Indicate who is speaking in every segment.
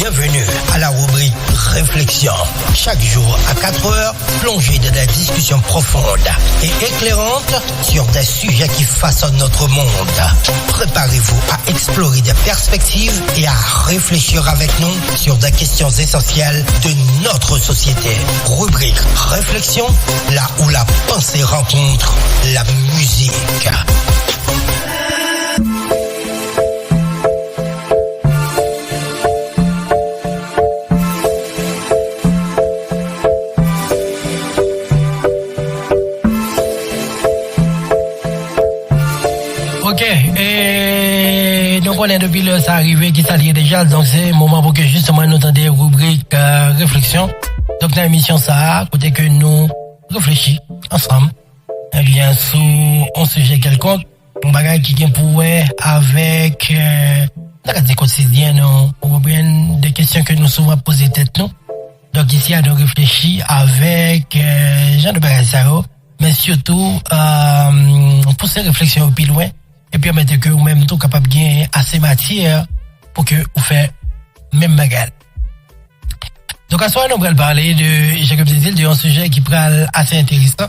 Speaker 1: Bienvenue à la rubrique Réflexion. Chaque jour à 4 heures, plongez dans des discussions profondes et éclairantes sur des sujets qui façonnent notre monde. Préparez-vous à explorer des perspectives et à réfléchir avec nous sur des questions essentielles de notre société. Rubrique Réflexion, là où la pensée rencontre la musique.
Speaker 2: Ok, et donc on est depuis le ça arrivé qui s'allie déjà, donc c'est le moment pour que justement nous entendons des rubriques réflexion. Donc dans l'émission ça, côté que nous réfléchissons ensemble, eh bien sur un sujet quelconque, un bagage qui vient pour avec la vie quotidienne, ou bien des questions que nous souvent posées tête nous. Donc ici à nous réfléchir avec genre de bagage ça, mais surtout pour ces réflexions au plus loin. Et puis, permettre que vous-même, tout capable de gagner assez matière pour que vous fassiez même bagarre. Donc, à ce moment, nous allons parler de, Jacob Zizil, de un sujet qui est assez intéressant,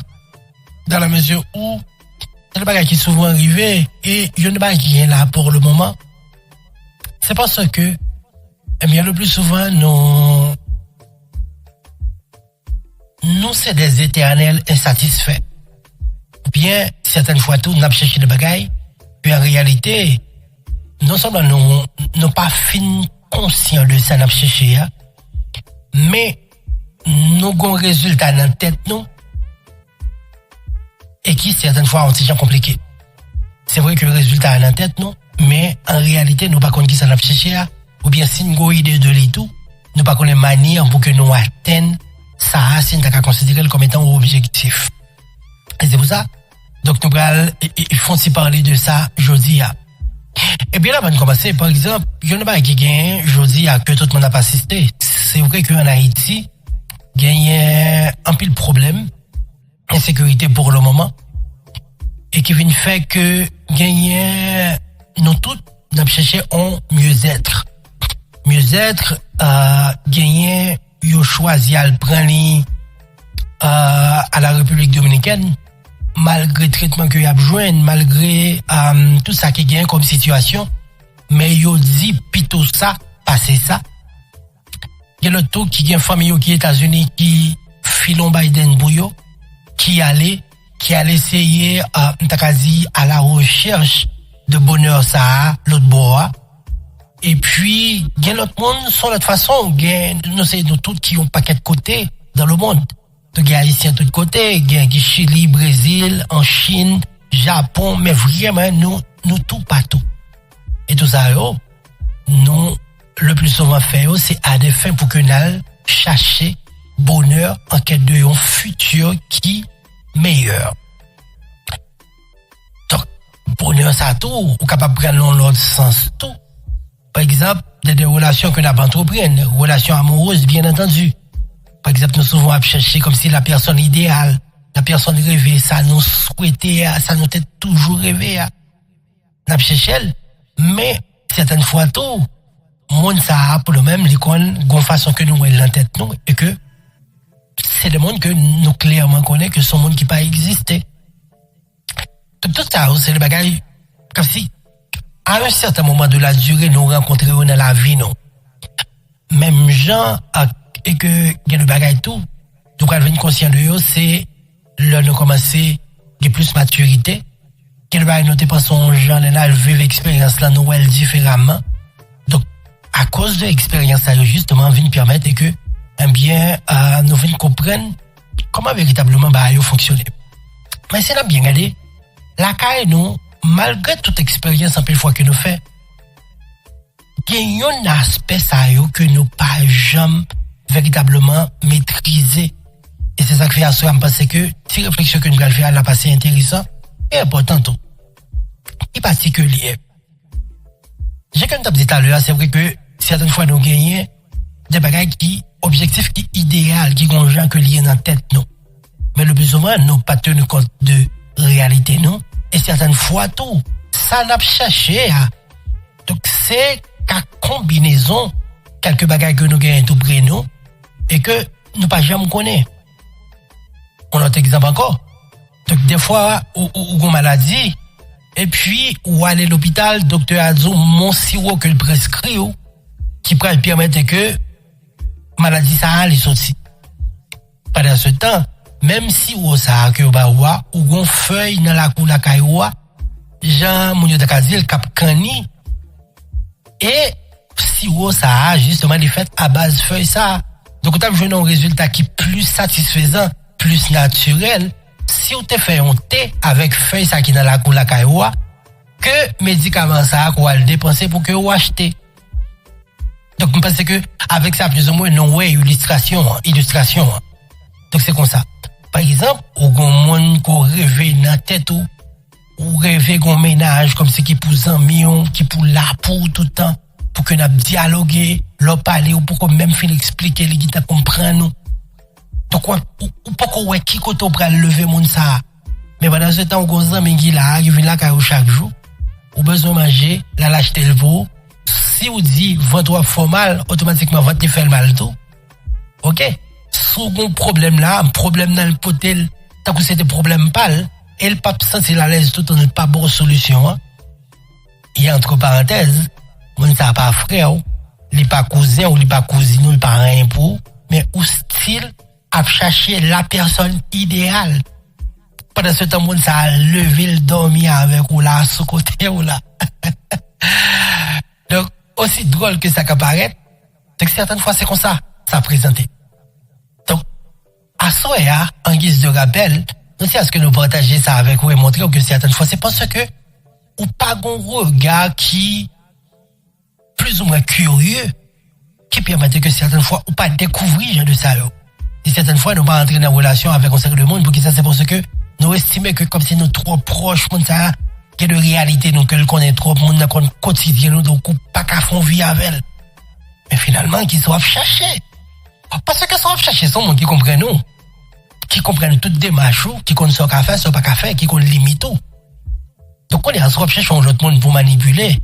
Speaker 2: dans la mesure où, c'est le bagage qui est souvent arrivé, et il y a une bagage qui est là pour le moment. C'est parce que, eh bien, le plus souvent, nous, c'est des éternels insatisfaits. Bien, certaines fois, tout, nous avons cherché des bagailles. Puis en réalité, non seulement nous pas fin conscients de ça, nous cherché, mais nous avons un résultat dans la tête, nous, et qui certaines fois ont déjà compliqué. C'est vrai que le résultat est dans la tête, nous, mais en réalité, nous ne savons pas qui ça nous cherché, ou bien si nous avons une idée de l'étou, nous ne savons pas les manières pour que nous atteignions ça, si nous avons considéré comme étant un objectif. Et c'est pour ça. Donc, nous allons, ils font si parler de ça, jeudi. Et bien là, avant de commencer, par exemple, il y en a pas qui gagne, jeudi, que tout le monde n'a pas assisté. C'est vrai qu'en Haïti, il y a un pile problème, insécurité pour le moment, et qui vient faire que, nous tous, nous cherchons un mieux-être. Mieux-être, gagner, yo choisi à le prendre, à la République Dominicaine, malgré le traitement qu'il y a besoin, malgré tout ça qui gagne comme situation, mais yo dit plutôt ça, passer ça. Il y a le tout qui gagne famille qui est États-Unis qui filon Biden pour yo, qui allait essayer à la recherche de bonheur ça, l'autre bois. Et puis il y a l'autre monde sur l'autre façon, nous c'est nous tous qui ont paquet de côté dans le monde. Il y a ici de tous côtés, il y a Chili, Brésil, en Chine, Japon, mais vraiment, nous tout partout. Et tout ça, nous, le plus souvent fait, c'est à des fins pour que nous cherchions bonheur en quête de un futur qui meilleur. Donc, bonheur, ça tout, ou capable de prendre l'autre sens tout. Par exemple, des relations que nous avons entreprises, relations amoureuses, bien entendu. Par exemple, nous souvent chercher comme si la personne idéale, la personne rêvée, ça nous souhaitait, ça nous était toujours rêvé. Nous cherché, mais certaines fois tout, monde ça a pour le même l'icône, gon façon que nous voyons en tête nous, et que c'est le monde que nous clairement connaissons que son monde qui pas existé. Donc tout ça, c'est le bagage, comme si, à un certain moment de la durée, nous rencontrons dans la vie, non. Même gens, et que il y a le bagage tout, donc on devient conscient de eux, c'est là nous commencer de plus maturité, que le bagage noté par son genre là vivre l'expérience là Noël différemment. Donc à cause de l'expérience ça justement vient permettre que eh bien nous venons comprendre comment véritablement bah fonctionner. Mais c'est là bien regardé, la caille nous malgré toute expérience un peu fois que nous fait, il y a un aspect ça que nous pas jamais véritablement maîtriser. Et c'est ça que fait à soi, parce que si réflexion que nous allons faire là passé intéressant et important tout. Et particulier. J'ai comme dit tout à l'heure, c'est vrai que certaines fois nous gagnons des bagages qui, objectifs qui idéal, qui ont gens que liés dans la tête nous. Mais le plus souvent, nous pas tenu compte de réalité nous. Et certaines fois tout, ça n'a pas cherché. Donc c'est qu'à combinaison quelques bagages que nous gagnons tout près nous et que nous pas jamais connaît. On a un exemple encore. Donc des fois ou une maladie et puis ou aller à l'hôpital, docteur a dit mon sirop que le prescrit qui pourrait permettre que maladie ça allait sortir. Pendant ce temps, même si ou ça que ba ou gon feuille dans la cour la cailloua, Jean Mounio de Kazil cap cani et si ou ça justement les fait à base feuille ça. Donc on a joué un résultat qui est plus satisfaisant, plus naturel si on te fait un thé avec feuille ça qui dans la cour la cailloua que médicament ça qu'on va le dépenser pour que vous achetez. Donc je pense que avec ça plus ou moins non ouais illustration. Donc c'est comme ça. Par exemple, ou gon monde ko rêve dans tête ou rêve gon ménage comme si qui pour amis qui pour là pour tout le temps pour que n'a dialoguer, leur parler ou pour qu'on même fin expliquer les guitar comprendre nous. Donc ou pas qu'on ouais qui côté pour lever monde ça. Mais pendant ce temps gon ami qui là qui vient là chaque jour ou besoin manger, là l'acheter le veau. Si vous dit ventre formal, automatiquement ventre te fait mal tout. OK? Second problème là, un problème dans le potel, tant que c'était problème pâle, et le pape sentir la l'aise tout en pas bonne solution. Hein? Et entre parenthèses, mon ça pas frère, il pas cousin ou il pas cousine ou il pas rien pour, mais ou style à chercher la personne idéale. Pendant ce temps, mon ça a levé le dormir avec ou là sous côté ou là. Donc aussi drôle que ça apparaît, c'est que certaines fois c'est comme ça présenté. Donc, à Soya, en guise de rappel, nous c'est à ce que nous partager ça avec vous et montrer que certaines fois, c'est parce que, ou pas un regard qui, plus ou moins curieux, qui permet que certaines fois, ou pas découvrir de ça. Et certaines fois, nous pas entrer dans une relation avec un cercle de monde, pour que ça, c'est parce que nous estimons que comme si nous trop proches, monde ça, que de réalité, nous, que le connaît trop, monde dans le quotidien, nous, donc, pas qu'à fond vie avec elle. Mais finalement, qu'ils soient chercher. Parce que ça va chercher son monde qui comprennent nous, qui comprennent toutes démarches, qui connaissent ce qu'à faire, ce pas qu'à faire, qui connaissent limite tout. Donc on est en train de chercher l'autre monde pour manipuler,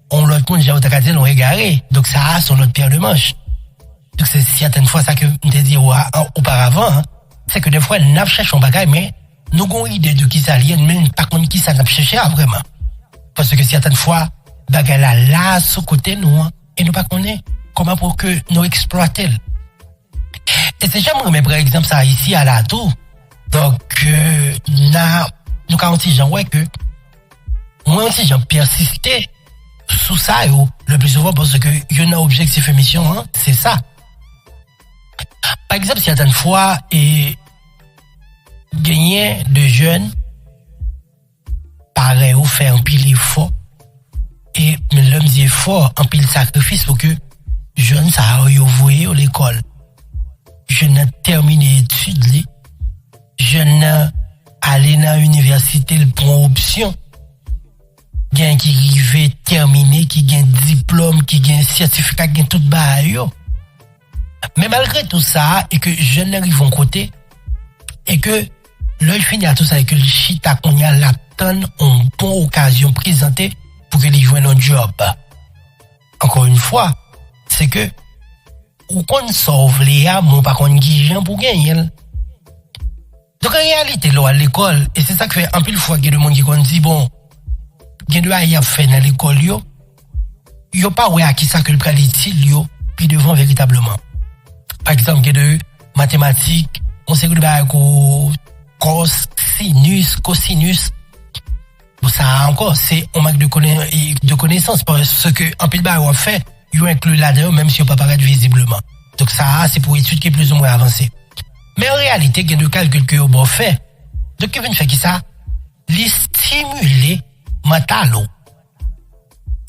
Speaker 2: on l'autre monde j'ai autant qu'à dire nous égaré. Donc ça a son autre pierre de manche. Donc c'est certaines fois ça que je te dis auparavant, hein, c'est que des fois nous cherchons bagaille mais nous avons une idée de qui ça lié, mais par contre qui ça n'a cherché vraiment. Parce que certaines fois bagaille là sous côté nous hein, et nous pas connaît comment pour que nous exploiter. Et c'est jamais mais par exemple ça ici à la tour. Donc nous quand si j'en ouais que moi aussi j'en persisté sous ça le plus souvent parce que il y a un objectif émission hein, c'est ça. Par exemple certaines fois et gagner de jeunes pareil ou faire un pile effort et l'homme dit effort un pile sacrifice pour que jeunes ça a voyé à l'école. Je n'ai terminé études, je n'ai allé dans l'université le prend option. Gain qui arrive terminé, qui gagne diplôme, qui gagne certificat, qui gagne tout bail. Mais malgré tout ça, et que je n'arrive en côté, et que l'œil finit à tout ça, et que le chita qu'on y a la tonne en bonne occasion présentée pour que les joignent un job. Encore une fois, c'est que ou qu'on sauve les âmes, pas qu'on guigne pour gagner. Donc en réalité, là, à l'école, et c'est ça que fait un peu de fois qu'il y a des gens qui dit, bon, il y a des gens qui fait dans l'école, il n'y a pas à qui ça que le pratique, puis devant véritablement. Par exemple, il y a des mathématiques, on sait que le cos, sinus, cosinus, bon, ça encore, c'est un manque de connaissances, parce que un peu de on fait, ils incluent là-dedans, même si on ne peut pas paraître visiblement. Donc ça, c'est pour études qui est plus ou moins avancée. Mais en réalité, il y a des calculs que vous fait. Donc, il vient faire qui ça? Les stimuler mentalement.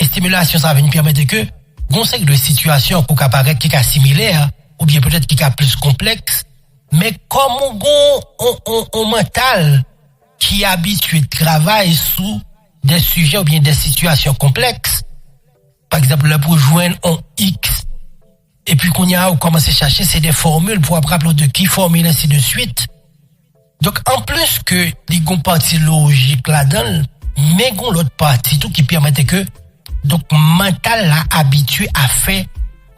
Speaker 2: Et stimulation, ça va nous permettre que, on sait que de situations qui apparaissent qui sont similaires, ou bien peut-être qui sont plus complexes, mais comme on mental qui est habitué de travailler sous des sujets ou bien des situations complexes, par exemple, là, pour joindre un X, et puis qu'on y a commencé à chercher, c'est des formules pour apprendre de qui formule, ainsi de suite. Donc, en plus que les parties logiques là-dedans, mais l'autre partie, tout qui permettait que, donc, mental là, habitué à faire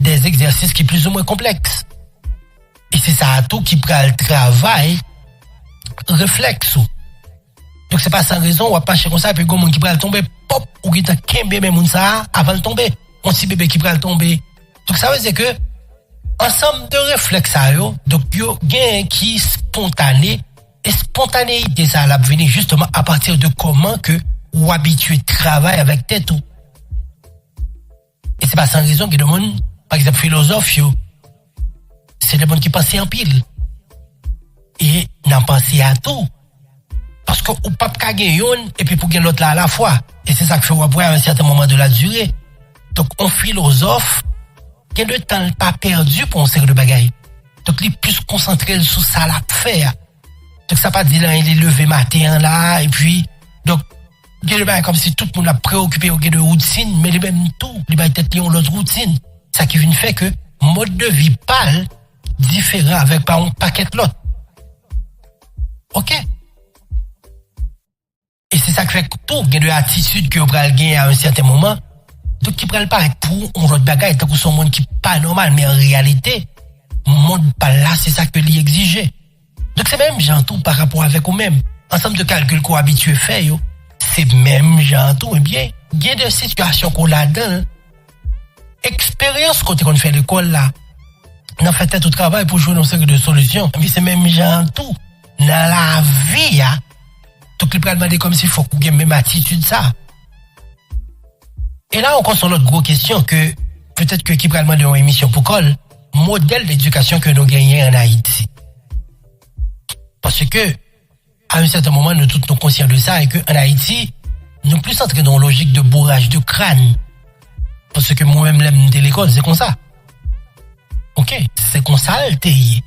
Speaker 2: des exercices qui sont plus ou moins complexes. Et c'est ça tout qui prend le travail réflexe. Donc c'est pas sans raison, on va pas chercher comme ça, et puis il y a un monde qui prend le tomber, pop, ou qui t'a kembe même ça avant de tomber. On petit bébé qui prend le tomber. Donc ça veut dire que, ensemble de réflexes à eux, donc il y a un qui spontané, et spontanéité ça va venir justement à partir de comment que ou habitué travail avec tête tout. Et c'est pas sans raison que le monde, par exemple, philosophe, c'est le monde qui pense en pile. Et n'en pensé à tout. Parce que ou pas gagner une, et puis pour gagner l'autre là à la fois. Et c'est ça que fait après à un certain moment de la durée. Donc, on philosophe, qui a le temps pas perdu pour un série de bagailles. Donc, il est plus concentré sur ça à faire. Donc, ça pas dire là, il est levé matin là, et puis, donc, il y a comme si tout le monde a préoccupé au de routine, mais les mêmes tout, les bails peut-être l'autre routine. Ça qui vient faire que mode de vie parle différent avec par un paquet de l'autre. OK? Et c'est ça qui fait que tout, il y a de l'attitude que vous prenez gagner à un certain moment. Donc, qui prennent pas pour un autre bagage, tant que son monde qui pas normal, mais en réalité, monde pas là, c'est ça que lui exigeait. Donc, c'est même genre tout par rapport avec vous-même. Ensemble de calculs qu'on habitué fait, yo. C'est même genre tout, eh bien, il y a des situations qu'on a dans expérience quand on fait à l'école là. On a fait tout le travail pour jouer dans série de solutions. Mais c'est même genre tout. Dans la vie, hein. Donc, il peut demander comme s'il faut qu'on ait même attitude ça. Et là, on constate l'autre grosse question que peut-être que qui peut demander une émission pour col, modèle d'éducation que nous gagnons en Haïti. Parce que, à un certain moment, nous tous nous conscients de ça et qu'en Haïti, nous plus entrés dans une logique de bourrage de crâne. Parce que moi-même, l'aime de l'école, c'est comme ça. OK? C'est comme ça, le TI.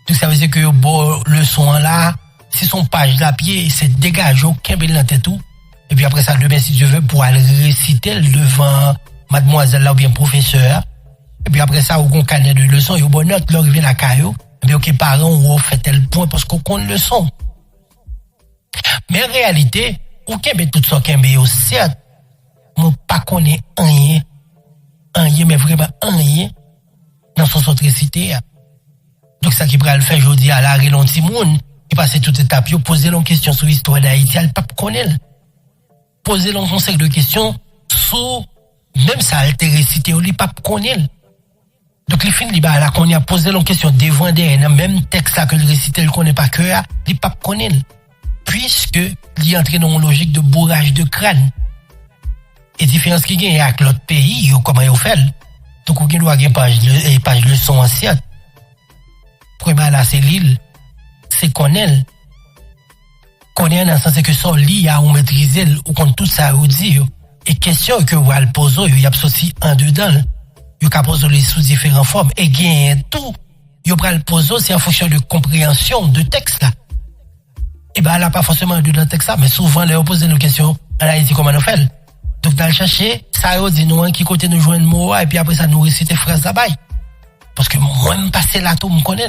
Speaker 2: Donc, ça veut dire que, bon, le son là, si son page de la pied, c'est dégagé, aucun bel dans tête tout. Et puis après ça, demain, si Dieu veut, pour aller réciter devant mademoiselle là ou bien professeur. Et puis après ça, on connaît de leçon, et au bon note, là, il vient à caillou. Et puis, OK, parents, on fait tel point parce qu'on connaît le son. Mais en réalité, aucun ben tout ça, qu'un ben certes, on pas connaît rien, mais vraiment rien, dans son centricité. Donc, ça qui pourrait le faire aujourd'hui à la relance monde, qui passe toute étape, poser une question sur l'histoire d'Haïti, elle pas connaître. Poser un conseil de questions sur, même ça, elle te récité, on ne pas connaître. Donc, les films, là, qu'on a posé une question devant derrière, même texte là que le récité, il connaît pas que, il pas connaître. Puisque, il est entré dans une logique de bourrage de crâne. Et différence qui gagne avec l'autre pays, comment ils fait. Donc, on doit avoir une page de leçon ancienne. Premièrement, là, c'est l'île. C'est connaître. Connaître dans le sens que ça, l'île, à ou maîtriser, ou contre tout ça, ou dire. Et question que vous allez poser, il y a aussi un dedans. Il y a poser les sous différentes formes. Et gagne tout. Il y a le poser, c'est en fonction de compréhension de texte, là. Et ben, elle n'a pas forcément un dedans de texte, là, mais souvent, elle pose une question, elle a dit comment on fait. Donc, dans le chercher, ça a dit nous, qui côté nous jouer un mot, et puis après ça, nous réciter phrase là-bas. Parce que moi, je passer là, tout, me connaît.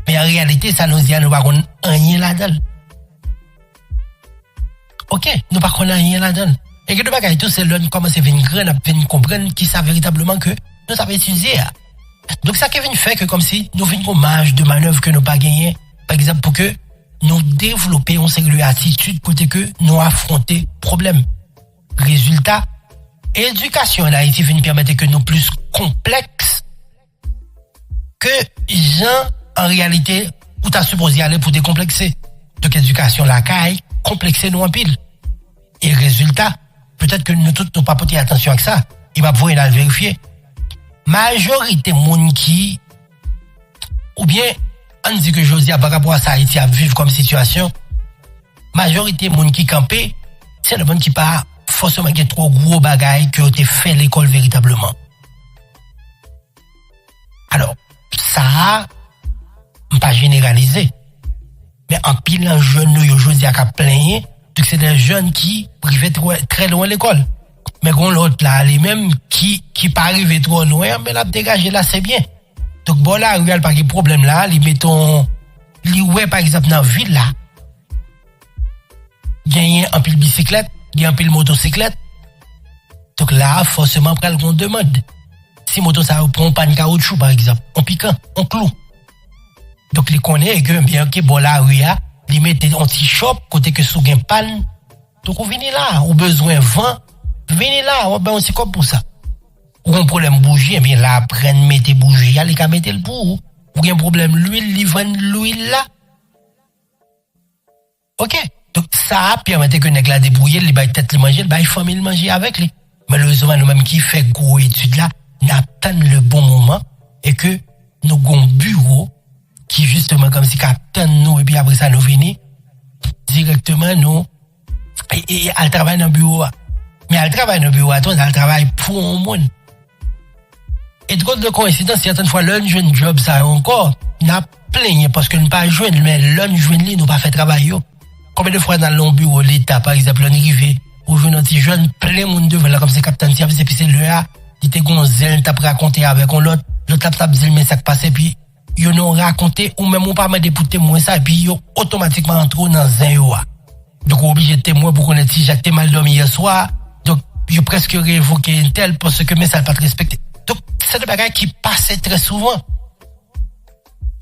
Speaker 2: Mais en réalité, ça nous dit, nous ne connaissons rien là-dedans. OK, nous ne connaissons rien là-dedans. Et que nous ne tout, c'est l'un comment c'est venir comprendre qui ça véritablement que nous avons utilisé. Donc, ça qui vient faire que comme si nous venons une marge de manœuvre que nous pas gagné, par exemple, pour que nous développions une série d'attitudes pour que nous affronter problème. Résultat, éducation en Haïti vient permettre que nous plus complexes que gens en réalité où tu as supposé aller pour décomplexer. Donc éducation la caille, complexer nous en pile. Et résultat, peut-être que nous tous n'avons pas porté attention à ça. Il va pouvoir le vérifier. Majorité monde qui ou bien on dit que je dis par rapport à ça Haïti à vivre comme situation, majorité monde qui campé, c'est le monde qui pas forcément qu'il y a trop gros bagailles que tu fait l'école véritablement. Alors, ça, pas généralisé. Mais en pile, un jeune, aujourd'hui, à plein, donc c'est des jeunes qui arrivent très loin de l'école. Mais qu'on l'autre là, les mêmes qui pas arrivé trop loin, mais là, dégager là, c'est bien. Donc bon là, il y a pas de problème là, les mettons, les ouais, par exemple, dans la ville là, il y a un pile bicyclette, il y a un pile motocyclette. Donc là, forcément, après, on demande. si moto ça prend pas de caoutchouc par exemple, on piquant, on clou. Donc les connaît que bien que bon la rue a, li mette un petit shop côté que sous gain panne. Donc on vient là, ou besoin vent, venez là, on ben on s'y comme pour ça. Ou un problème bougie, eh bien là prenne mettre bougie, allez ka mettre le pour. Ou un problème l'huile, li vend l'huile là. OK. Donc ça permet que nèg la débrouiller, li bay tête li manger, bay famille manger avec lui. Malheureusement nous même qui fait gros étude là, n'attend le bon moment et que nous gon bureau qui justement comme si captain nous et puis après ça nous venir directement nous et elle travaille dans le bureau. Mais elle travaille dans le bureau, elle travaille pour un monde. Et de coïncidence, certaines fois, l'un jeune job, ça encore, n'a plein, parce que nous pas jeune, mais l'un jeune, nous pas fait travail. Combien de fois dans le bureau, l'État, par exemple, on arrivé, ou jeune petit jeune, plein monde devant là, comme c'est capitaine, et puis c'est le A, il était gonzel, t'as raconté avec l'autre tap dit, mais ça passait, puis, ils ont raconté, ou même, on pas me député, moi, ça, et puis, ils ont automatiquement entré dans un yoa. Donc, on obligé de témoin pour connaître si j'étais mal dormi hier soir. Donc, j'ai presque révoqué un tel parce que mais ça n'a pas respecté. Donc, c'est des bagages qui passent très souvent.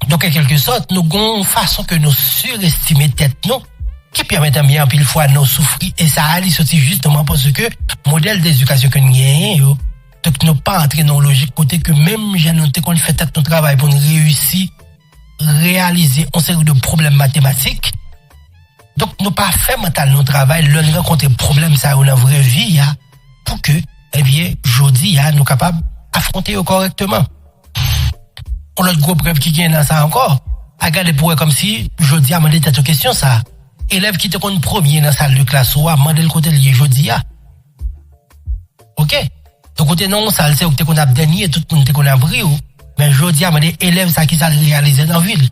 Speaker 2: Donc, en quelque sorte, nous avons une façon que nous surestimons tête, nous, qui permet bien, puis, une fois, nous souffrir. Et ça allait sortir justement parce que, modèle d'éducation que nous avons, donc, nous pas entrer dans la logique côté que même, j'ai noté qu'on fait tout notre travail pour nous réussir, réaliser un série de problèmes mathématiques. Donc, nous pas fait mental notre travail, nous rencontrer problème ça dans la vraie vie, pour que, eh bien, jodi, nous capables d'affronter correctement. On a le gros preuve qui gagne dans ça encore. Regardez pour comme si, jodi, a demandé cette question, ça. Élève qui te compte premier dans la salle de classe, ou a demandé le côté lié jodi, OK? Donc, côté non, ça, c'est où tu qu'on a dernier, tout le monde te qu'on a pris, mais jodi, a demandé élève ça qui ça réalisé dans la ville.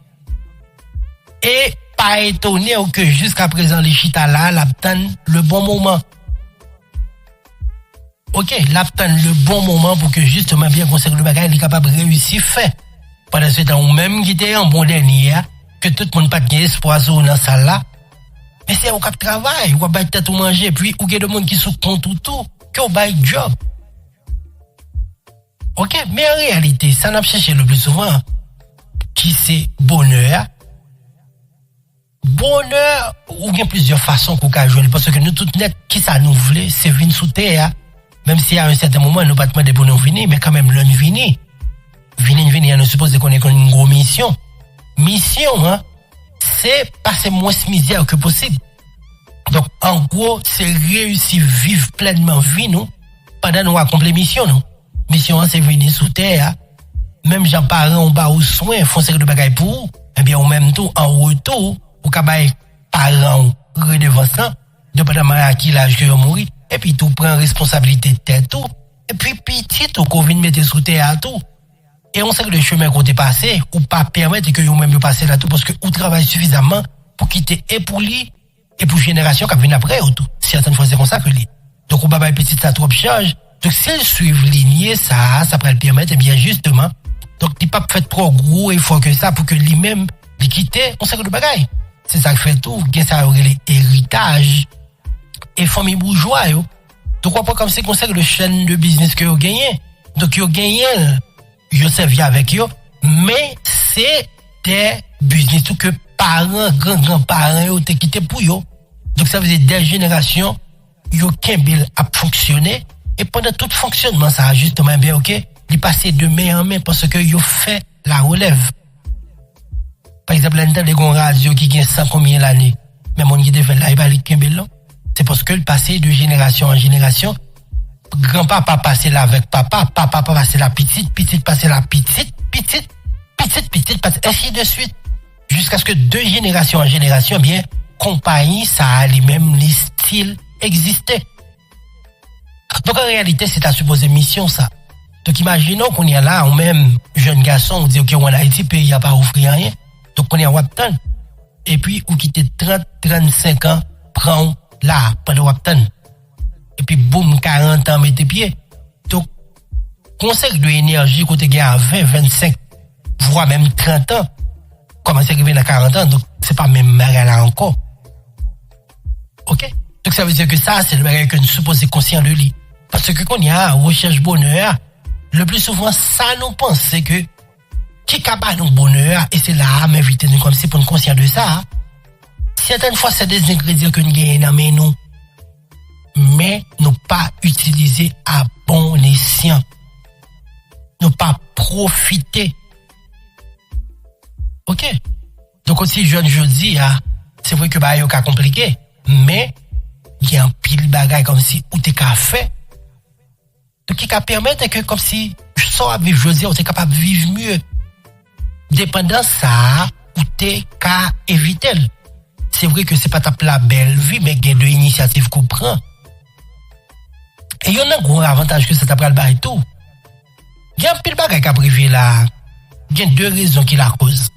Speaker 2: Et, pas étonné que jusqu'à présent les chita là l'attendent le bon moment. OK, l'attendent le bon moment pour que justement bien conserver le bagage, il est capable de réussir fait. Pendant ce temps ou même qui était en bon dernier que tout le monde pas de espoir dans la salle là. Mais c'est au cap travail, ou ba tête ou manger puis ou il y a des monde qui sous compte tout que au bail job. OK, mais en réalité, ça n'a pas cherché le plus souvent qui c'est bonheur. Bonheur, ou bien plusieurs façons qu'on peut jouer, parce que nous, tout net, qui ça nous voulait, c'est venir sous terre, même si à un certain moment, nous pas demander pour nous venir, mais quand même, l'on venir. Venir, nous suppose qu'on est une grosse mission. Mission, c'est passer moins misère que possible. Donc, en gros, c'est réussir vivre pleinement vie, nous, pendant nous accomplir mission, nous. Mission, c'est venir sous terre, même gens parents, on bat aux soins, font ce que de bagaille pour, et bien, en même temps, en retour, ou kabay parents redevance dépendamment à qui l'âge que mourir et puis tout prend responsabilité de tête tout et puis petit tout qu'on vient mettre sous terre tout et on sait que le chemin qu'on est passé ou pas permettre que vous même passer là tout parce que vous travaillez suffisamment pour quitter et pour lui et pour génération qui vient après ou tout certaines fois c'est comme ça que lui donc on va pas petit ça trop charge donc s'ils suivent lignée ça peut le permettre et bien justement donc il pas fait trop gros effort que ça pour que lui-même lui quitter on sait que le bagaille. C'est ça qui fait tout, que ça aurait l'héritage et famille bourgeois. Donc, on peut comme c'est qu'on sait que le chaîne de business que vous gagnez. Donc, vous gagnez, je servi avec eux, mais c'est des business tout que parents, grands-parents ont quitté pour eux. Donc, ça veut dire des générations, vous avez à fonctionner et pendant tout fonctionnement, ça a justement bien, OK, il passe de main en main parce que vous fait la relève. Par exemple, l'un des grands radios qui gagne 100 combien l'année, mais mon idée fait là, il va aller Kimbel, c'est parce que le passé de génération en génération, grand-papa passait là avec papa passait la petite passait la petite, ainsi de suite. Jusqu'à ce que de génération en génération, bien, compagnie, ça a les mêmes les styles existaient. Donc en réalité, c'est à supposer mission, ça. Donc imaginons qu'on y a là, ou même jeune garçon, on dit, OK, on a Haïti, pays, il n'y a pas offrir rien. Donc, on est en Wapton. Et puis, ou quitter 30-35 ans, prend là, pendant Wapton. Et puis, boum, 40 ans, mettez pied. Donc, conseil de l'énergie, côté gagne à 20, 25, voire même 30 ans, commence à arriver à 40 ans, donc, c'est pas même mariage là encore. OK? Donc, ça veut dire que ça, c'est le mariage que nous supposons conscient de lui. Parce que quand il y a recherche bonheur, le plus souvent, ça nous pense, c'est que, qui capable nous bonheur, et c'est là, m'inviter nous comme si pour nous conscient de ça. Certaines fois, c'est des ingrédients que nous gagnons, mais nous, pas utiliser à bon escient. Nous pas profiter. Ok? Donc, aussi, jeune, je dis, c'est vrai que, il y a cas compliqué, mais, il y a un pile bagage comme si, ou t'es qu'à faire. Donc, qui permettre que, comme si, je sors à vivre, je dis, on est capable de vivre mieux. Dépendant ça, ou t'es qu'à éviter. C'est vrai que c'est pas ta la belle vie, mais il y a deux initiatives qu'on prend. Et il y a un gros avantage que ça t'a pris le bail tout. Il y a un pile bagage à privé là. Il y a deux raisons qui la causent.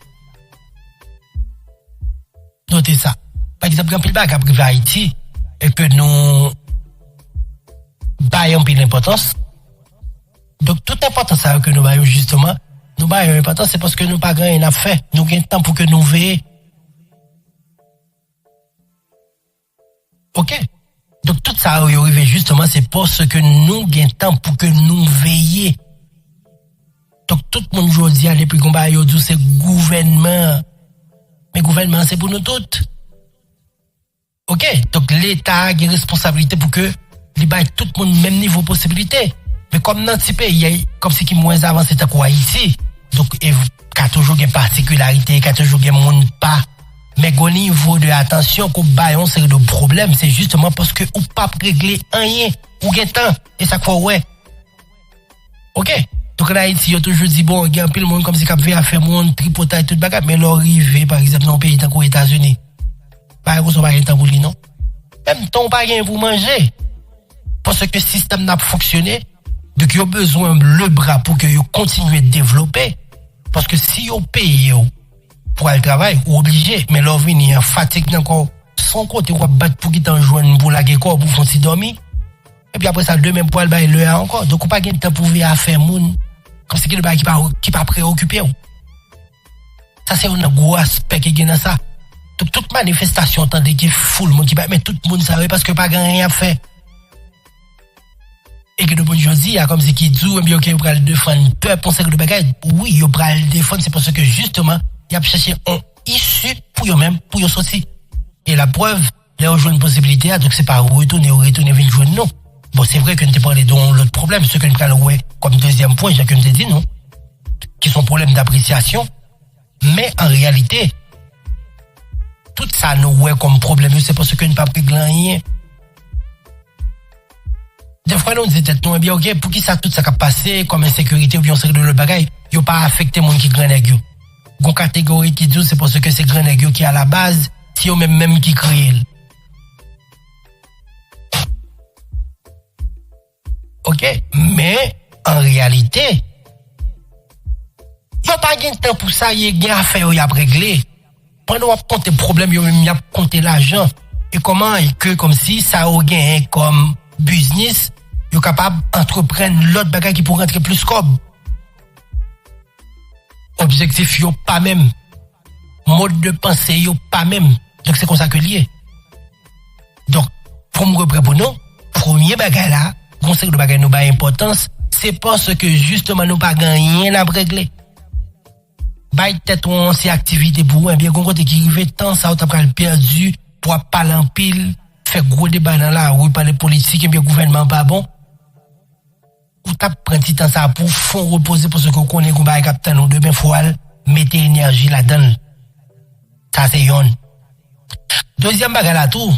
Speaker 2: Notez ça. Par exemple, il y a un pile bagage à privé à Haïti, et que nous baillons pile l'importance. Donc, toute importance que nous baillons justement, nous baillons l'importance, c'est parce que nous pas rien à faire. Nous avons temps pour que nous veillions. Ok? Donc, tout ça arrive justement, c'est parce que nous avons temps pour que nous veillions. Donc, tout le monde aujourd'hui, depuis qu'on va dire, c'est gouvernement. Mais gouvernement, c'est pour nous toutes. Ok? Donc, l'État a une responsabilité pour que il baille tout le monde même niveau possibilité. Mais comme dans ce pays, comme c'est qui moins avancé que Haïti, donc il y a toujours une particularité, il y a toujours un monde pas. Mais au niveau de attention qu'on baille on série de problèmes, c'est justement parce que ou pas régler rien, ou gain temps et ça quoi ouais. OK. Donc en Haïti, il y a toujours dit bon, il y a un peu le monde comme si cap à faire monde tripotage tout bagarre, mais l'arrivée par exemple dans un pays tant qu'aux États-Unis. Pas qu'on pas temps pour lui non. Même ton pas rien pour manger. Parce que le système n'a pas fonctionné, donc il y a besoin le bras pour que vous continuez de développer. Parce que si vous payez pour aller travailler, vous obligé, mais là, vous venez fatigue encore, son côté, vous battre pour quitter un joint pour la guerre, pour faire si dormir. Et puis après ça, demain, pour aller le encore. Donc, vous n'avez pas de temps pour venir faire moun, comme c'est qui pas préoccupé. Ça, c'est un gros aspect qui est dans ça. Donc, toute manifestation, attendez, qui fout le monde, mais tout le monde savait parce que pas rien à faire. Et que de bonne chose, il y a comme si qui dit, bien que vous allez défendre, peu importe le bagage, oui, vous allez le défendre, c'est parce que justement, il y a cherché un issue pour eux-mêmes, pour eux sortir. Et la preuve, là, on joue une possibilité, donc c'est pas retourner, venir jouer, non. Bon, c'est vrai que nous t'ai parlé de l'autre problème, ce que nous avons comme deuxième point, j'ai que nous ai dit, non. Qui sont problèmes d'appréciation. Mais en réalité, tout ça, nous, comme problème, c'est parce que nous n'avons pas pris rien. Des fois, nous disons, nous, bien, ok, pour qui ça, tout ça qui a passé, comme insécurité ou bien série de le bagaille, il n'y a pas affecté le monde qui grand nègre. Une catégorie qui dit, c'est parce que c'est grand nègre qui est à la base, si on même qui crée. Ok? Mais, en réalité, il n'y a pas de temps pour ça, il y a affaire, il y a réglé. Pendant qu'on compte le problème, il y a compté l'argent. Et comment, et que, comme si ça a gagné comme business, il est capable d'entreprendre l'autre bagage qui pourrait rentrer plus comme. Objectif, il pas même. Mode de pensée, il pas même. Donc, c'est comme ça que lié. Donc, pour me reprendre pour nous, premier bagage là, conseil de bagage nous pas importance, c'est parce que justement nous pas rien à régler. Bail tête on c'est activité pour un bien qu'on côté qui arrive temps ça on t'a perdu pour parler en pile, faire gros débat dans la rue parler politique et bien gouvernement pas bon. Ou t'as pris petit temps ça pour fond reposer parce que connaît qu'on va capitaine ou demain faut mettre énergie là-dedans. Ça c'est yon. Deuxième bagage là tout,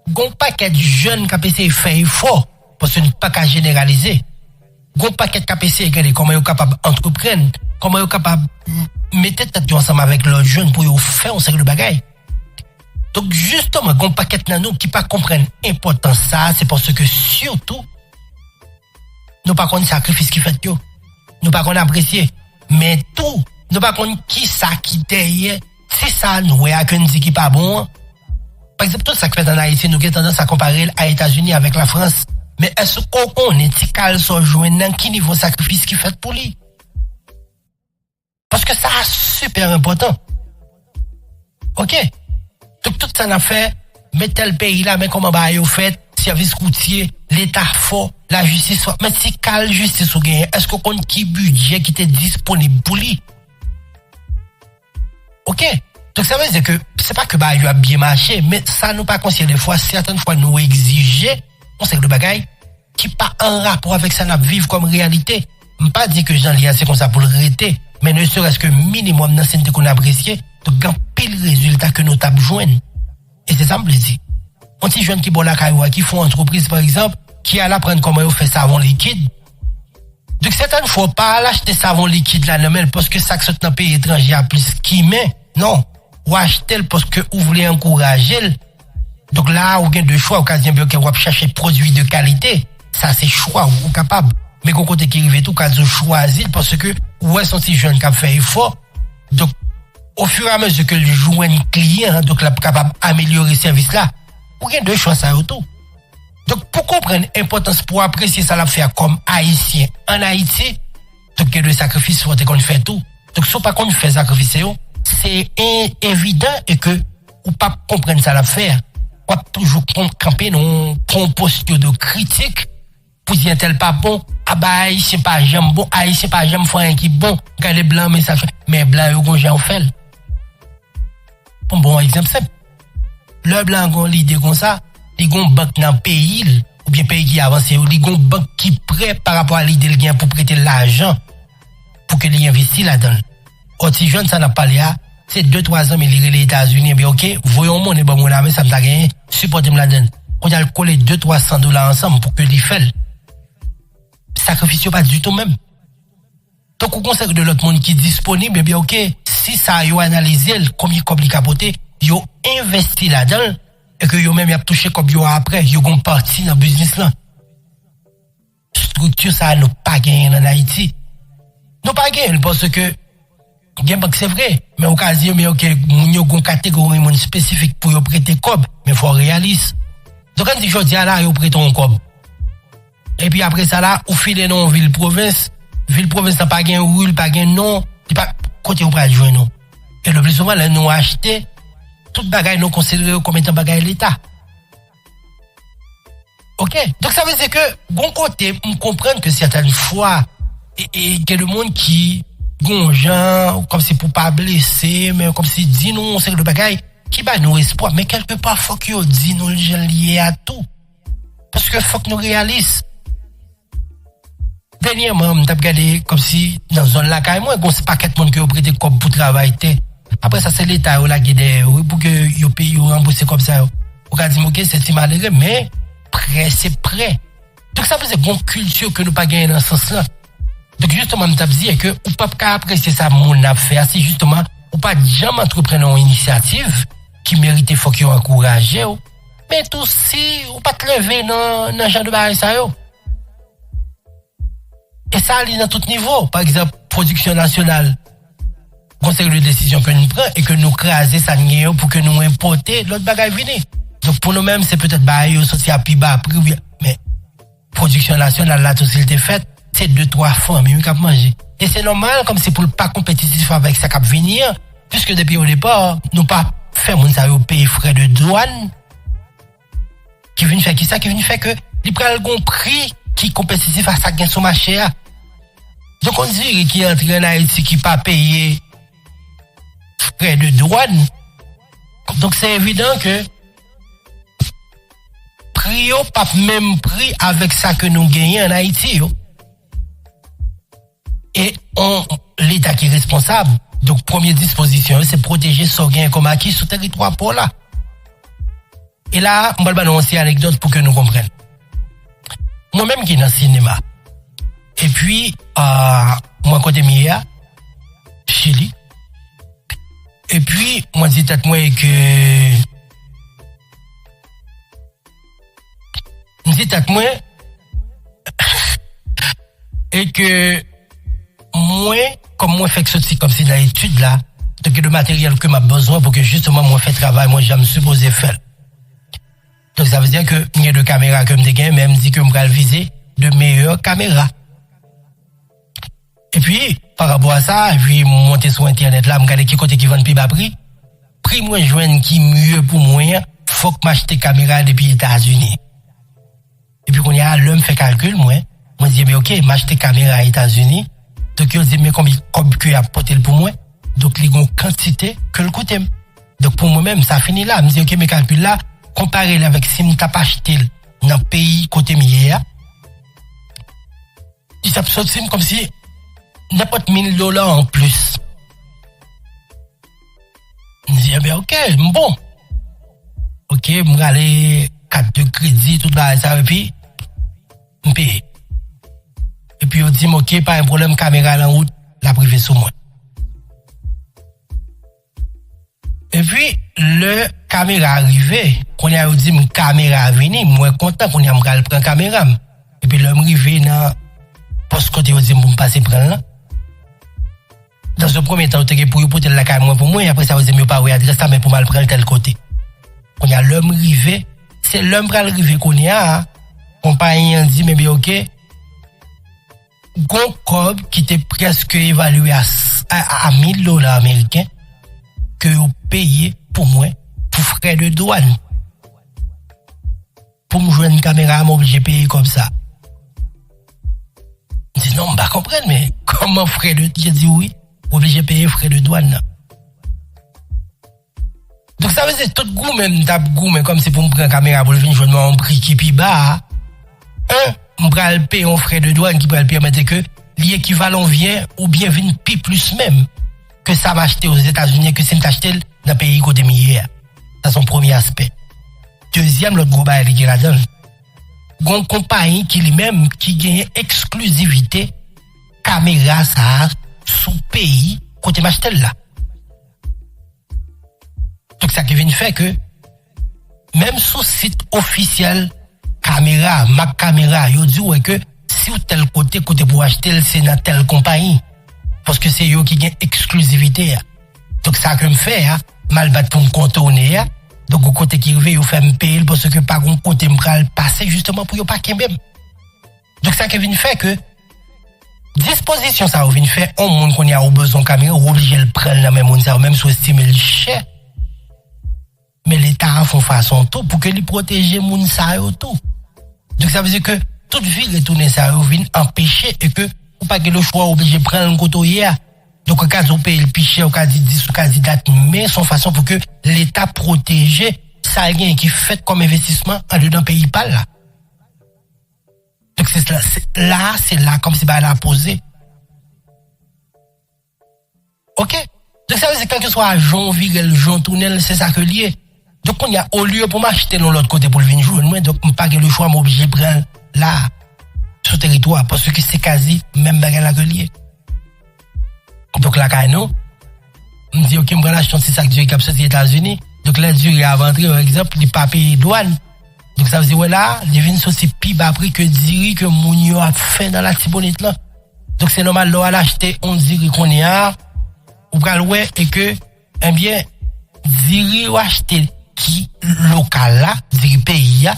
Speaker 2: gon paquet de jeunes qui essayer faire effort parce que pas qu'à généraliser. Gon paquet qui essayer regarder comment ils capable entreprendre, comment ils capable mettre tête ensemble avec leurs jeunes pour faire un série de bagailles. Donc justement gon paquet nan nous qui pas comprendre importance ça, c'est parce que surtout nous pas connaître sacrifice qui fait yo. Nous pas connaître apprécier, mais tout nous pas connaître qui ça qui derrière, c'est ça nous a que nous dit qui pas bon. Par exemple, tout ça qui fait en Haïti, nous avons tendance à comparer à États-Unis avec la France. Mais est-ce qu'on est tical sur joindre qui niveau sacrifice qui fait pour lui? Parce que ça c'est super important. OK? Donc tout ça n'a fait, mais tel pays là, mais comment bah yo fait, service routier, l'État fort, la justice fort. Mais si quelle justice ou gagne, est-ce qu'on compte qui budget qui était disponible pour lui? Ok? Donc ça veut dire que c'est pas que bah il a bien marché, mais ça nous pas considérer des fois, certaines fois nous exiger, on sait que le bagage qui pas en rapport avec ça, n'a vivre comme réalité. Pas dire que Jean Lia c'est comme ça pour le arrêter, mais ne serait-ce que minimum dans ce qu'on a apprécié, donc grand pile résultat que nous t'as joindre. Et c'est ça me plaisir. On dit jeunes qui bon la caille qui font entreprise par exemple, qui allent apprendre comment ils font savon liquide. Donc certaines fois pas l'acheter savon liquide là non parce que ça que c'est dans pays étranger a plus qui met. Non, ou acheter parce que vous voulez encourager. Donc là, vous avez deux choix, occasion bien que vous chercher produits de qualité. Ça c'est choix ou capable. Mais qu'on côté qui arrive tout cas vous choisir parce que ouais sont si jeunes qui a fait effort. Donc au fur et à mesure que le joint client donc là capable améliorer service là, vous avez deux choix ça tout. Donc pour comprendre l'importance pour apprécier ça la faire comme haïtien en Haïti, donc il y a des sacrifices faut qu'on fait tout. Donc si pas qu'on fait sacrifice c'est évident et que ou pas comprendre ça la faire. On va toujours camper dans une posture de critique pour dire tel pas bon, ah bah c'est pas j'aime bon, ah c'est pas j'aime faire un qui bon, quand les blancs mais ça mais blanc yo gon fait. Bon exemple simple. Le blanc gon l'idée comme ça, il gon banque dans pays ou bien pays qui avance, il gon banque qui prêt par rapport à l'idée gain pour prêter l'argent pour que les investit là-dedans. Oti jeune ça n'a pas là, c'est 2-3 ans mais les États-Unis bien OK, voyons mon et bon mon mais ça me t'a gagné, supporter me là-dedans. On a coller $200-300 ensemble pour que les fait. Sacrifice pas du tout même. Donc on conseille de l'autre monde qui est disponible bien OK, si ça yo analyser combien comme capoter, yo investi là-dedans et que yo même y a touché comme yo après, yo gon parti dans business là. Structure ça nous pas gagner en Haïti. Nous pas gagner parce que c'est vrai, mais occasion mais OK, nous gon catégorie monde spécifique pour yo prêter cob, mais faut réaliste. Donc quand je dis là yo prêter un cob. Et puis après ça là, ou filer dans ville province n'a pas gain rule, pas gain non, il pas côté ou pas jouer non. Et le plus souvent là nous acheter tout bagaille nous considérer comme étant bagaille l'état. OK, donc ça veut dire que bon côté on comprend que certaines fois et que le monde qui gonjan comme si pour pas blesser mais comme si dit nous c'est le bagaille qui bat nous espoir mais quelque part faut que dit nous lié à tout. Parce que faut que nous réalisons. Dernièrement, on a regardé comme si dans une zone là, carrément, il y a un paquet de monde qui a prêté comme pour travailler. Après ça, c'est l'État qui a pour que le pays rembourse comme ça. On a dit, OK, c'est malheureux, mais prêt, c'est prêt. Donc ça veut dire une culture que nous pas gagner dans ce sens-là. Donc justement, on a dit que on peut pas apprécier ça, mon affaire, c'est justement, on pas jamais entreprendre une initiative qui mérite, faut qu'ils encouragent. Mais tout si, on pas te lever dans le genre de barrière ça. Et ça allait dans tout niveau. Par exemple, production nationale. Conseil de décision que nous prenons et que nous craser ça pour que nous importer l'autre bagage vini. Donc pour nous-mêmes, c'est peut-être bail sorti à plus bas prix, mais production nationale là tout ce qui est fait, c'est 2-3 fois mais qui manger. Et c'est normal comme c'est pour pas compétitif avec ça qui venir puisque depuis au départ, nous pas faire mon ça payer frais de douane qui viennent faire qui ça qui viennent faire que ils prennent le prix qui compétitif à ça gain sur marché. Donc on dit qu'il entre en Haïti qui pas payé frais de douane. Donc c'est évident que prix pas même prix avec ça que nous gagnons en Haïti. Et l'État qui est responsable. Donc première disposition, c'est protéger son gain comme acquis sur territoire pour là. Et là, on va balancer une anecdote pour que nous comprenions. Moi-même qui est dans le cinéma. Et puis, moi, côté Mia, Chili. Et puis, moi, dis peut-être moi que. Je dis peut-être moi. Et que. Moi, comme moi, fait que ceci, comme c'est dans l'étude là, donc le matériel que m'a besoin pour que justement, moi, fait travail, moi, j'aime supposé faire. Donc, ça veut dire que, il y a deux caméras que je gagne, même dit que je vais viser de meilleures caméras. Et puis, par rapport à ça, puis monter sur Internet là, regarder qui côté qui vend plus bas prix. Prix moi joindre qui mieux pour moi, faut que m'achète caméra depuis les États-Unis. Et puis, quand il y a l'homme fait calcul, moi dis, mais ok, m'acheter caméra aux États-Unis. Donc, il dit, mais combien que a porté pour moi? Donc, il y a une quantité que le coûte. Donc, pour moi-même, ça finit là. Je me dis, ok, mes calculs là, comparé avec si je t'ai pas acheté dans le pays côté millier, il s'absorbe comme si n'importe $1,000 en plus. Je dis, eh bien, ok, bon. Ok, je vais aller 4 de crédit, tout ça, et puis, je paye. Et puis, on dit, ok, pas un problème, caméra en route, la privée sous moi. Et puis, le caméra arrivé, quand il a dit, caméra venu, moi, content qu'on y a prendre caméra. Et puis, l'homme arrivé dans, poste côté, on dit, pour me passer prendre là. Dans ce premier temps, on pour porter la caméra pour moi, et après ça, on dit, mais pas, oui, adresse ça, mais pour mal prendre tel côté. Quand il y a l'homme arrivé, c'est l'homme qui arrivé qu'on y a, compagnie, on dit, mais bien, ok, gon cob qui était presque évalué à $1,000 américains, que vous payez pour moi, pour frais de douane. Pour me jouer une caméra, je obligé de payer comme ça. Je dis non, je ne comprends pas, mais comment frais de douane? Je dis oui, obligé de payer frais de douane. Donc ça veut dire tout goût même, mais comme c'est pour me prendre une caméra pour venir jouer un prix qui est bas. Je vais payer un frais de douane qui va permettre que l'équivalent vient ou bien vient plus même que ça m'a acheté aux États-Unis que c'est acheté dans le pays côté millier. C'est son premier aspect. Deuxième, l'autre gros bail qui est là-dedans. Une compagnie qui lui-même qui gagne exclusivité caméra ça sous pays côté m'acheter là. Donc ça qui vient faire que même sous site officiel caméra, Mac caméra, yo dit ouais que si ou tel côté pour acheter c'est dans telle compagnie parce que c'est eux qui gagnent exclusivité. Donc ça que me fait mal battre pour me contourner. Donc au côté qui arrive, yo fait me payer parce que pas gon côté me pral passer justement pour yo pas même. Donc ça que vient faire que disposition ça vient faire on monde qu'on y a besoin caméra obligé le prendre la même monde ça même sous-estimer le cher. Mais l'État font façon tout pour que les protéger moun ça yo tout. Donc ça veut dire que toute ville retourner ça yo vient empêcher et que ou pas que le choix obligé de prendre un côté hier. Donc, quand on paye le piché, au cas de 10 ou cas de date, mais son façon pour que l'État protège ça rien qui fait comme investissement en dedans pays pas là. Donc, c'est là, comme si bah, elle a posé. Ok? Donc, ça veut dire que quand ce soit Jean Virel, Jean Tournel, c'est ça que lié. Donc, on y a, au lieu pour m'acheter de l'autre côté pour le venir jouer, moi, donc, je pas le choix, m'obligé de prendre là, sur le territoire, parce que c'est quasi même bagarre là que lié. Donc là, quand nous, on dit, ok, je vais acheter un petit sac de cap aux États-Unis. Donc là, durée à vendre, par exemple, les papiers douane. Donc ça veut dire, voilà, les vins sont aussi plus bas prix que diri que Mounio a fait dans la tibonite là. Donc c'est normal, là, acheter on diri qu'on est à, ou pral ouais, et que, eh bien, diri ou acheter qui local là, diri pays là.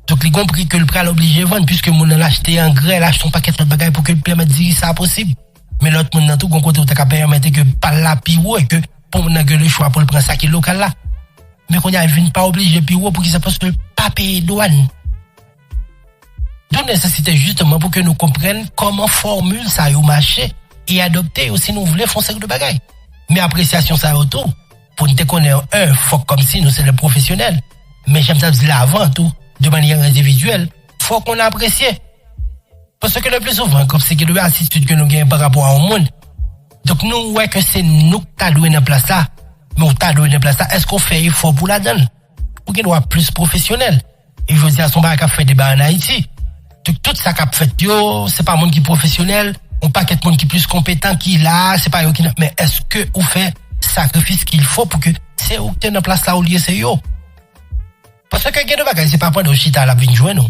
Speaker 2: Donc, les compris que le pral obligé de vendre, puisque mon a acheté en grès, là, acheté un paquet de bagages pour que le permette de dire ça possible. Mais l'autre monde dans tout bon côté où t'as permettre que pas la piwo et que pour n'a que le choix pour le prendre ça qui est local là. Mais qu'on y a vient pas obligé piwo pour qu'il parce que pas payer douane. Donc nécessité justement pour que nous comprenions comment formule ça au marché et adopter aussi nous voulons foncer de bagaille. Mais appréciation ça autour pour nous connaître faut comme si nous c'est les professionnels. Mais j'aime ça dire avant tout de manière individuelle, faut qu'on apprécie. Parce que le plus souvent, comme c'est que l'attitude que nous gagnons par rapport au monde, donc nous, ouais, que c'est nous qui t'as doué dans place là, mais on t'a doué dans place là, est-ce qu'on fait effort pour la donne? Pour qu'il soit plus professionnel. Et je veux dire, son bar qui a fait des bars en Haïti. Donc tout ça qu'a fait, yo, c'est pas un monde qui est professionnel, on pas qu'être monde qui est plus compétent qui là, c'est pas yo qui, mais est-ce que on fait sacrifice qu'il faut pour que c'est où que dans place là, au lieu c'est yo? Parce que quelqu'un de bagaille, c'est pas pour nous chita la vie jouer, non?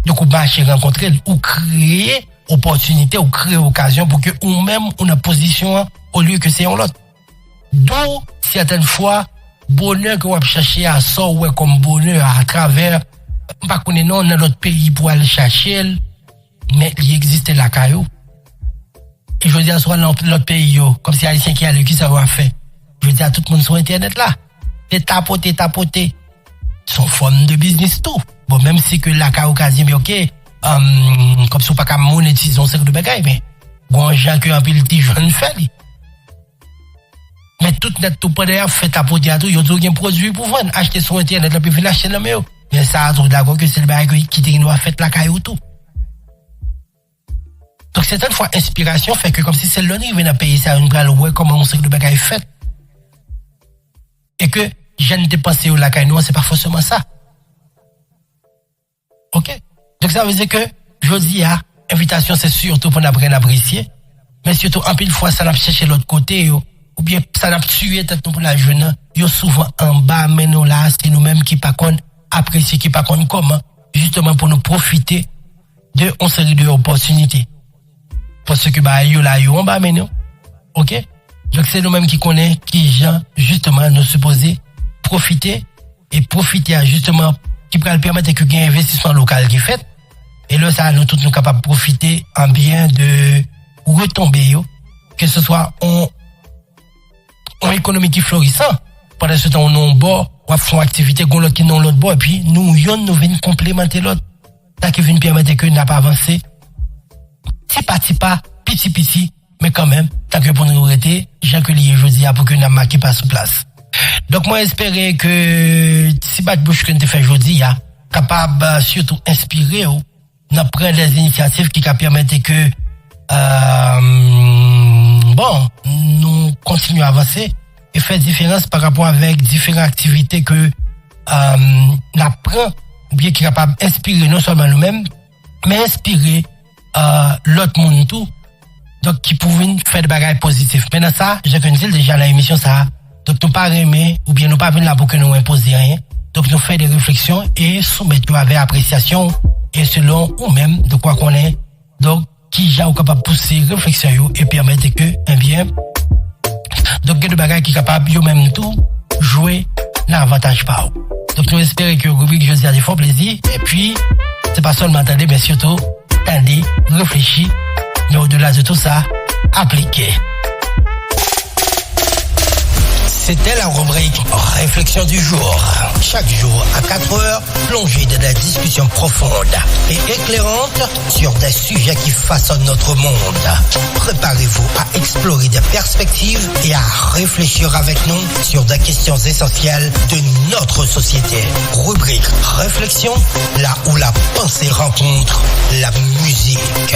Speaker 2: Donc, on marche rencontrer ou créer opportunité ou créer occasion pour que ou même on a position au lieu que c'est en l'autre. Donc, certaines fois, bonheur que on va chercher à sort ouais comme bonheur à travers pas qu'on est non dans l'autre pays pour aller chercher, mais il existe la caillou. Et je veux dire, soit dans l'autre pays, yo, comme si Haïtien qui a le qui ça va faire. Je veux dire, tout le monde sur Internet là. Et tapoter. son forme de business tout. Bon, même si que la occasion, mais ok, comme si on pas qu'à monétiser on sait de bagaille, mais bon, gens que un peu petit jeune fait. Mais tout net tout pas d'ailleurs fait à produit à tout, yo tout un produit pour vendre, acheter sur internet là puis venir acheter là mais yo. Mais ça tout d'accord que c'est le bagaille qui te doit fait la caillou tout. Donc certaines fois inspiration fait que comme si c'est l'on vient à payer ça une bral ouais comment on sait que le bagaille fait. Et que je ne dépensé au la caillou c'est pas forcément ça. OK? Donc ça veut dire que je dis invitation c'est surtout pour apprendre à apprécier, mais surtout en pile fois ça n'a chercher l'autre côté ou bien ça n'a tué tête pour la jeune yo souvent en bas mais nous là c'est nous mêmes qui pas qu'on apprécier qui pas qu'on comment justement pour nous profiter de une série de opportunités parce que bah yo là yo en bas mais nous OK donc c'est nous mêmes qui connaît qui gens justement nous supposés profiter et profiter à justement qui pourrait permettre que gain investissement local qui fait et là ça nous tous nous capables de profiter en bien de retomber yo que ce soit en économie qui florissant pendant ce temps on bord ou font activité gon l'autre qui non l'autre bord et puis nous venons complémenter l'autre ça qui vient permettre que n'a pas avancé petit mais quand même tant que pour nous arrêter Jacques lié jodi pour que n'a marqué pas sous place. Donc moi espérer que si bat bouche que nous fait jodi capable surtout inspirer ou n'a prendre des initiatives qui permettent que bon, nous continuons à avancer et faire différence par rapport avec différentes activités que n'apprend bien qui est capable d'inspirer non seulement nous-mêmes, mais inspirer l'autre monde tout. Donc qui pouvait faire des bagages positifs. Maintenant ça, j'ai connu déjà l'émission ça. Donc nous pas aimer ou bien nous pas venir là pour que nous imposer rien. Donc nous faire des réflexions et soumettre avec appréciation et selon ou même de quoi qu'on est. Donc qui j'ai capable pousser réflexion et permettre que bien donc que de bagages qui capable yo même tout jouer l'avantage par. Donc nous espérons que rubrique je dis à des forts plaisir et puis c'est pas seulement attendre mais surtout attendre, réfléchir mais au-delà de tout ça appliquer.
Speaker 1: C'était la rubrique Réflexion du jour. Chaque jour à 4h, plongez dans la discussion profonde et éclairante sur des sujets qui façonnent notre monde. Préparez-vous à explorer des perspectives et à réfléchir avec nous sur des questions essentielles de notre société. Rubrique Réflexion, là où la pensée rencontre la musique.